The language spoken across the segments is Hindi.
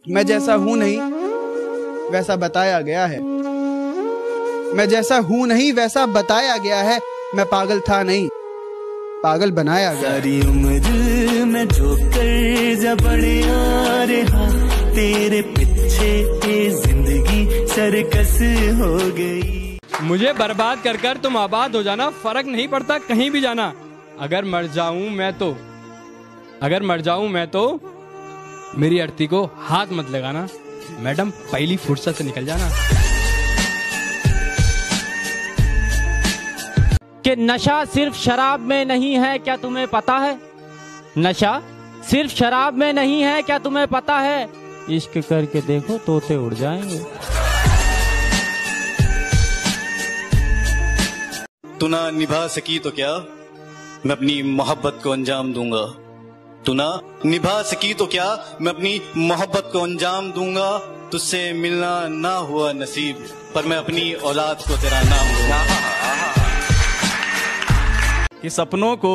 मैं जैसा हूं नहीं वैसा बताया गया है। मैं जैसा हूं नहीं वैसा बताया गया है। मैं पागल था नहीं, पागल बनाया गया। सारी उम्र में ठोकर जा पड़े आ रहा, तेरे पीछे ये जिंदगी सर्कस हो गई। मुझे बर्बाद कर कर तुम आबाद हो जाना, फर्क नहीं पड़ता कहीं भी जाना। अगर मर जाऊं मैं तो मेरी अर्थी को हाथ मत लगाना। मैडम पहली फुर्सत से निकल जाना। कि नशा सिर्फ शराब में नहीं है, क्या तुम्हें पता है? नशा सिर्फ शराब में नहीं है, क्या तुम्हें पता है? इश्क करके देखो तोते उड़ जाएंगे। तू ना निभा सकी तो क्या मैं अपनी मोहब्बत को अंजाम दूंगा। तू ना निभा सकी तो क्या मैं अपनी मोहब्बत को अंजाम दूंगा। तुझसे मिलना ना हुआ नसीब, पर मैं अपनी औलाद को तेरा नाम दूंगा। कि सपनों को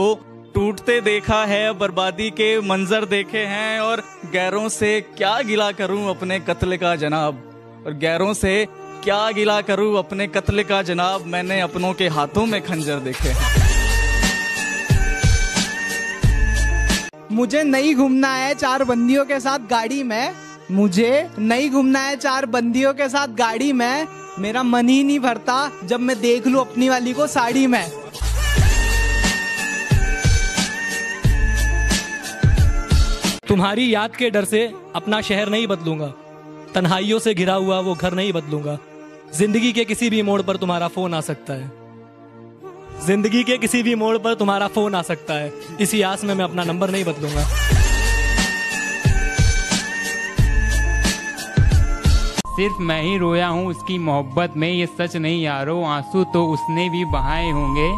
टूटते देखा है, बर्बादी के मंजर देखे हैं, और गैरों से क्या गिला करूं अपने कत्ल का जनाब, और गैरों से क्या गिला करूं अपने कत्ल का जनाब। मैंने अपनों के हाथों में खंजर देखे हैं। मुझे नहीं घूमना है 4 बंदियों के साथ गाड़ी में। मुझे नहीं घूमना है 4 बंदियों के साथ गाड़ी में। मेरा मन ही नहीं भरता जब मैं देख लूं अपनी वाली को साड़ी में। तुम्हारी याद के डर से अपना शहर नहीं बदलूंगा, तन्हाइयों से घिरा हुआ वो घर नहीं बदलूंगा। जिंदगी के किसी भी मोड़ पर तुम्हारा फोन आ सकता है, जिंदगी के किसी भी मोड़ पर तुम्हारा फोन आ सकता है। इसी आस में मैं अपना नंबर नहीं बदलूंगा। सिर्फ मैं ही रोया हूँ उसकी मोहब्बत में, ये सच नहीं यारो, आंसू तो उसने भी बहाए होंगे।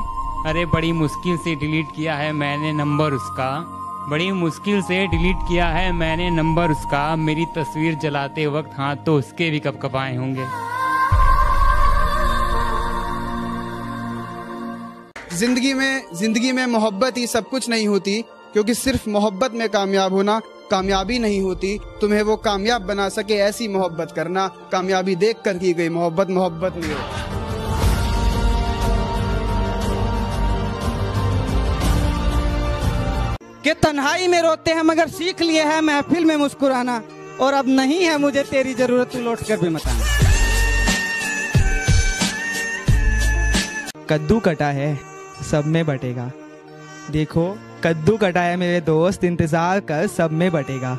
अरे बड़ी मुश्किल से डिलीट किया है मैंने नंबर उसका, बड़ी मुश्किल से डिलीट किया है मैंने नंबर उसका। मेरी तस्वीर जलाते वक्त हाथ तो उसके भी कपकपाए होंगे। जिंदगी में मोहब्बत ही सब कुछ नहीं होती, क्योंकि सिर्फ मोहब्बत में कामयाब होना कामयाबी नहीं होती। तुम्हें वो कामयाब बना सके ऐसी मोहब्बत करना। कामयाबी देख कर की गई मोहब्बत नहीं होती। कि तन्हाई में रोते हैं मगर सीख लिए है महफिल में मुस्कुराना, और अब नहीं है मुझे तेरी जरूरत, तू लौट कर भी मत आना। कद्दू कटा है सब में बटेगा, देखो कद्दू कटा है मेरे दोस्त, इंतजार कर सब में बटेगा।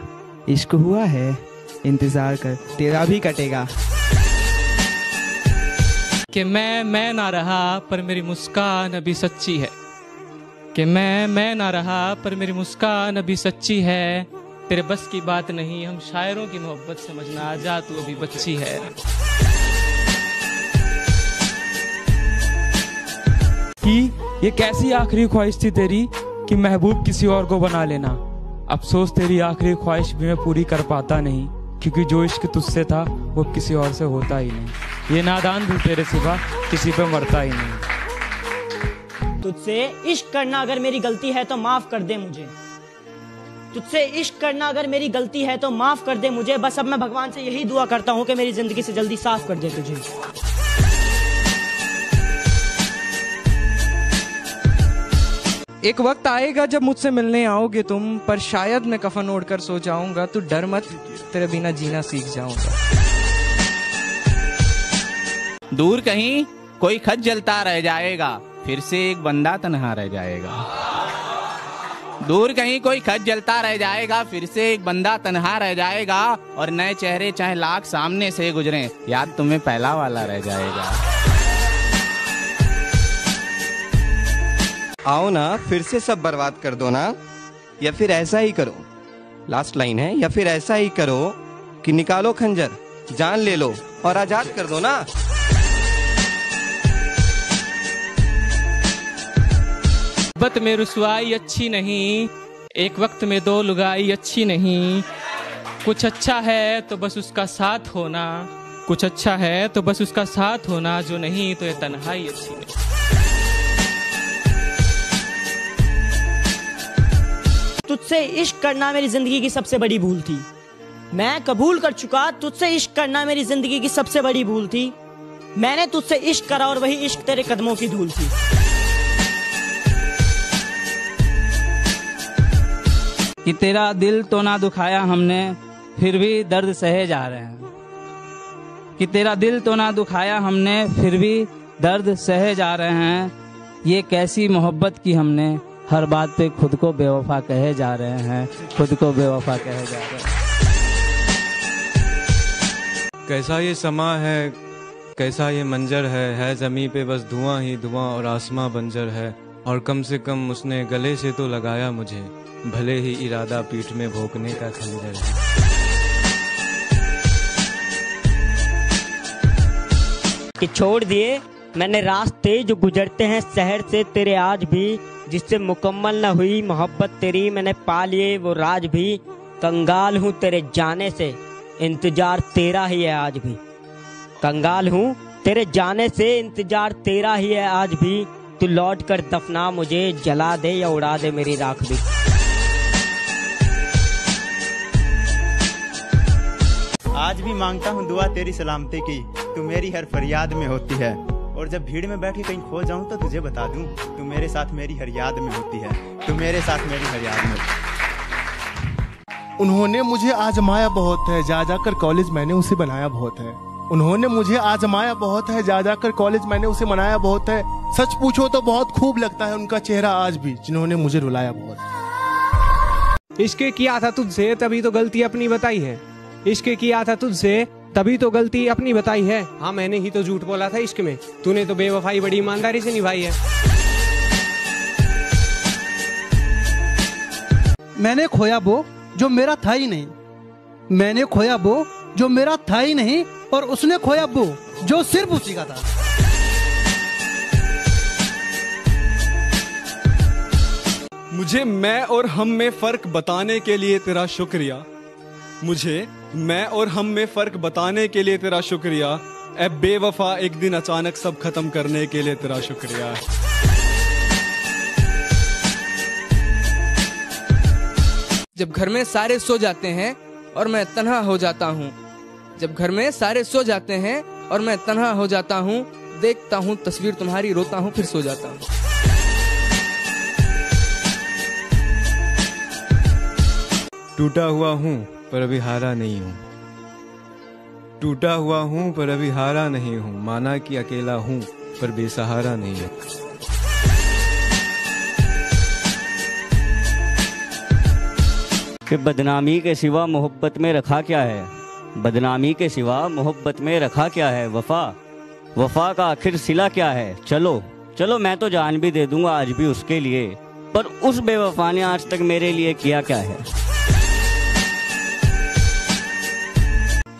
इश्क हुआ है इंतजार कर तेरा भी कटेगा। कि मैं ना रहा पर मेरी मुस्कान अभी सच्ची है, कि मैं ना रहा पर मेरी मुस्कान अभी सच्ची है। तेरे बस की बात नहीं हम शायरों की मोहब्बत समझना, आजा तू अभी बच्ची है। कि ये कैसी आखिरी ख्वाहिश थी तेरी कि महबूब किसी और को बना लेना। अफसोस तेरी आखिरी ख्वाहिश भी मैं पूरी कर पाता नहीं, क्योंकि जो इश्क तुझसे था वो किसी और से होता ही नहीं। ये नादान भी तेरे सिवा किसी पे मरता ही नहीं। तुझसे इश्क करना अगर मेरी गलती है तो माफ कर दे मुझे, तुझसे इश्क करना अगर मेरी गलती है तो माफ कर दे मुझे। बस अब मैं भगवान से यही दुआ करता हूँ कि मेरी जिंदगी से जल्दी साफ कर दे तुझे। एक वक्त आएगा जब मुझसे मिलने आओगे तुम, पर शायद मैं कफन ओढ़कर सो जाऊंगा। तू डर मत, तेरे बिना जीना सीख जाऊंगा। दूर कहीं कोई खत जलता रह जाएगा, फिर से एक बंदा तन्हा रह जाएगा। दूर कहीं कोई खत जलता रह जाएगा, फिर से एक बंदा तन्हा रह जाएगा। और नए चेहरे चाहे लाख सामने से गुजरे, याद तुम्हें पहला वाला रह जाएगा। आओ ना फिर से सब बर्बाद कर दो ना, या फिर ऐसा ही करो, लास्ट लाइन है, या फिर ऐसा ही करो कि निकालो खंजर, जान ले लो और आजाद कर दो ना। मोहब्बत में रुसवाई अच्छी नहीं, एक वक्त में दो लुगाई अच्छी नहीं। कुछ अच्छा है तो बस उसका साथ होना, कुछ अच्छा है तो बस उसका साथ होना, जो नहीं तो ये तन्हाई अच्छी नहीं। तुझसे इश्क करना मेरी जिंदगी की सबसे बड़ी भूल थी, मैं कबूल कर चुका, तुझसे इश्क करना मेरी जिंदगी की सबसे बड़ी भूल थी। मैंने तुझसे इश्क करा और वही इश्क तेरे कदमों की धूल थी। कि तेरा दिल तो ना दुखाया हमने, फिर भी दर्द सहे जा रहे हैं। कि तेरा दिल तो ना दुखाया हमने, फिर भी दर्द सहे जा रहे हैं। ये कैसी मोहब्बत की हमने, हर बात पे खुद को बेवफा कहे जा रहे हैं, खुद को बेवफा कहे जा रहे हैं। कैसा ये समा है, कैसा ये मंजर है ज़मीं पे बस धुआं ही धुआं और आसमां बंजर है। और कम से कम उसने गले से तो लगाया मुझे, भले ही इरादा पीठ में भोंकने का खंजर है। कि छोड़ दिए मैंने रास्ते जो गुजरते हैं शहर से तेरे आज भी, जिससे मुकम्मल न हुई मोहब्बत तेरी मैंने पा लिए वो राज भी। कंगाल हूँ तेरे जाने से, इंतजार तेरा ही है आज भी। कंगाल हूँ तेरे जाने से, इंतजार तेरा ही है आज भी। तू लौट कर दफना मुझे, जला दे या उड़ा दे मेरी राख भी। आज भी मांगता हूँ दुआ तेरी सलामती की, तू मेरी हर फरियाद में होती है। और जब भीड़ में बैठ के कहीं खो जाऊं तो तुझे बता दूं, तू मेरे साथ मेरी हर याद में होती है, तू मेरे साथ मेरी हर याद में। उन्होंने मुझे आजमाया बहुत है, जा जाकर कॉलेज मैंने उसे बनाया बहुत है। उन्होंने मुझे आजमाया बहुत है, जा जाकर कॉलेज मैंने उसे मनाया बहुत है। सच पूछो तो बहुत खूब लगता है उनका चेहरा आज भी, जिन्होंने मुझे रुलाया बहुत। इश्क किया था तुझसे तभी तो गलती अपनी बताई है। इश्क किया था तुझसे तभी तो गलती अपनी बताई है। हाँ मैंने ही तो झूठ बोला था इश्क में, तूने तो बेवफाई बड़ी ईमानदारी से निभाई है। मैंने खोया वो जो मेरा था ही नहीं, मैंने खोया वो जो मेरा था ही नहीं, और उसने खोया वो जो सिर्फ उसी का था। मुझे मैं और हम में फर्क बताने के लिए तेरा शुक्रिया। मुझे मैं और हम में फर्क बताने के लिए तेरा शुक्रिया। ए बेवफा एक दिन अचानक सब खत्म करने के लिए तेरा शुक्रिया। जब घर में सारे सो जाते हैं और मैं तन्हा हो जाता हूँ, जब घर में सारे सो जाते हैं और मैं तन्हा हो जाता हूँ, देखता हूँ तस्वीर तुम्हारी, रोता हूँ फिर सो जाता हूँ। टूटा हुआ हूँ पर अभी हारा नहीं हूँ, टूटा हुआ हूँ पर अभी हारा नहीं हूँ। माना कि अकेला हूँ पर बेसहारा नहीं हूँ। कि बदनामी के सिवा मोहब्बत में रखा क्या है, बदनामी के सिवा मोहब्बत में रखा क्या है। वफा वफा का आखिर सिला क्या है। चलो चलो मैं तो जान भी दे दूंगा आज भी उसके लिए, पर उस बेवफा ने आज तक मेरे लिए किया क्या है।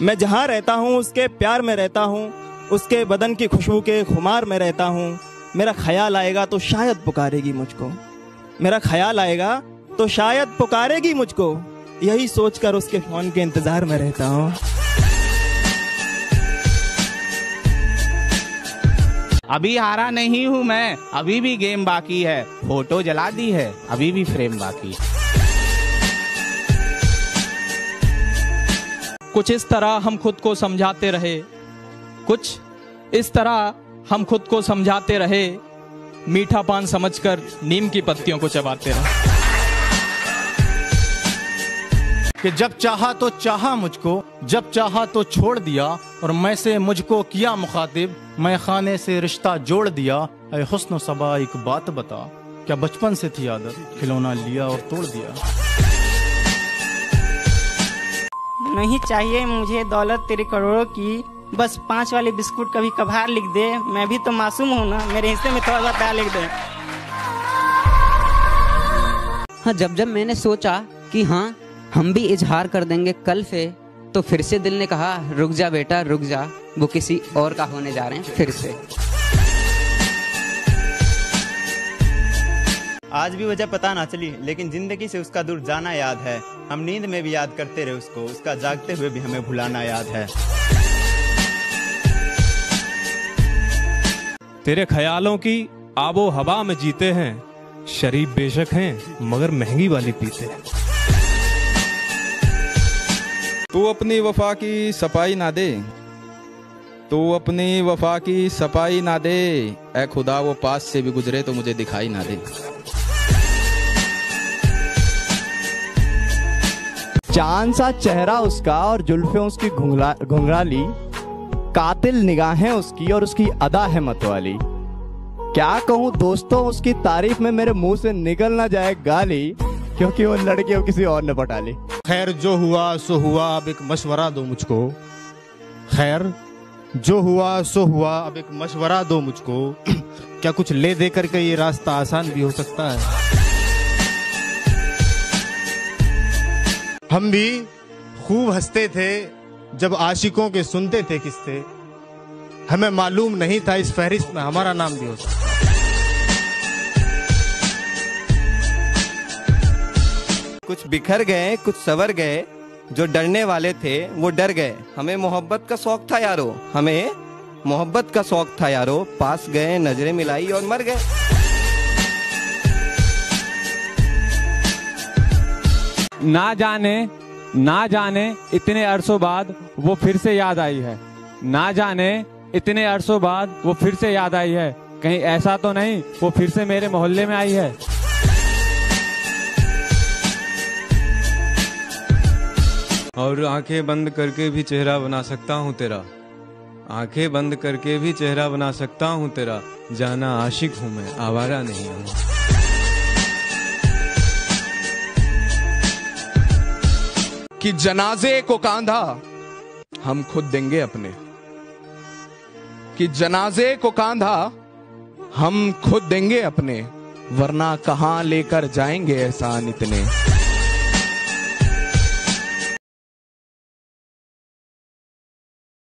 मैं जहाँ रहता हूँ उसके प्यार में रहता हूँ, उसके बदन की खुशबू के खुमार में रहता हूँ। मेरा ख्याल आएगा तो शायद पुकारेगी मुझको, मेरा ख्याल आएगा तो शायद पुकारेगी मुझको, यही सोचकर उसके फोन के इंतजार में रहता हूँ। अभी हारा नहीं हूँ मैं, अभी भी गेम बाकी है। फोटो जला दी है, अभी भी फ्रेम बाकी। कुछ इस तरह हम खुद को समझाते रहे, कुछ इस तरह हम खुद को समझाते रहे, मीठा पान समझकर नीम की पत्तियों को चबाते रहे। कि जब चाहा तो चाहा मुझको, जब चाहा तो छोड़ दिया, और मैं से मुझको किया मुखातिब, मैं खाने से रिश्ता जोड़ दिया। ऐ हुस्न सबा एक बात बता, क्या बचपन से थी आदत, खिलौना लिया और तोड़ दिया। नहीं चाहिए मुझे दौलत तेरी करोड़ों की, बस 5 वाले बिस्कुट कभी कभार लिख दे। मैं भी तो मासूम हूँ ना, मेरे हिस्से में थोड़ा बहुत दाल लिख दे। हाँ जब जब मैंने सोचा कि हाँ हम भी इजहार कर देंगे कल से, तो फिर से दिल ने कहा रुक जा बेटा रुक जा, वो किसी और का होने जा रहे हैं फिर से। आज भी वजह पता ना चली, लेकिन जिंदगी से उसका दूर जाना याद है। हम नींद में भी याद करते रहे उसको, उसका जागते हुए भी हमें भुलाना याद है। तेरे ख्यालों की आबो हवा में जीते हैं, शरीफ बेशक हैं मगर महंगी वाली पीते हैं। तू अपनी वफा की सफाई ना दे, तू अपनी वफा की सफाई ना दे, ऐ खुदा वो पास से भी गुजरे तो मुझे दिखाई ना दे। चांद सा चेहरा उसका और जुल्फें उसकी घुंघराली, कातिल निगाहें उसकी और उसकी अदा है मतवाली। क्या कहूँ दोस्तों उसकी तारीफ में मेरे मुंह से निकल ना जाए गाली, क्योंकि वो लड़की अब किसी और ने पटा ली। खैर जो हुआ सो हुआ, अब एक मशवरा दो मुझको। खैर जो हुआ सो हुआ, अब एक मशवरा दो मुझको। क्या कुछ ले दे करके ये रास्ता आसान भी हो सकता है? हम भी खूब हंसते थे जब आशिकों के सुनते थे किस्से, हमें मालूम नहीं था इस फहरिस्त में हमारा नाम भी हो सकता। कुछ बिखर गए कुछ सवर गए, जो डरने वाले थे वो डर गए। हमें मोहब्बत का शौक था यारो, हमें मोहब्बत का शौक था यारो, पास गए नजरें मिलाई और मर गए। ना जाने इतने अरसों बाद वो फिर से याद आई है, ना जाने इतने अरसों बाद वो फिर से याद आई है, कहीं ऐसा तो नहीं वो फिर से मेरे मोहल्ले में आई है। और आंखें बंद करके भी चेहरा बना सकता हूँ तेरा, आंखें बंद करके भी चेहरा बना सकता हूँ तेरा, जाना आशिक हूँ मैं, आवारा नहीं हूँ। कि जनाजे को कांधा हम खुद देंगे अपने, कि जनाजे को कांधा हम खुद देंगे अपने, वरना कहाँ लेकर जाएंगे एहसान इतने।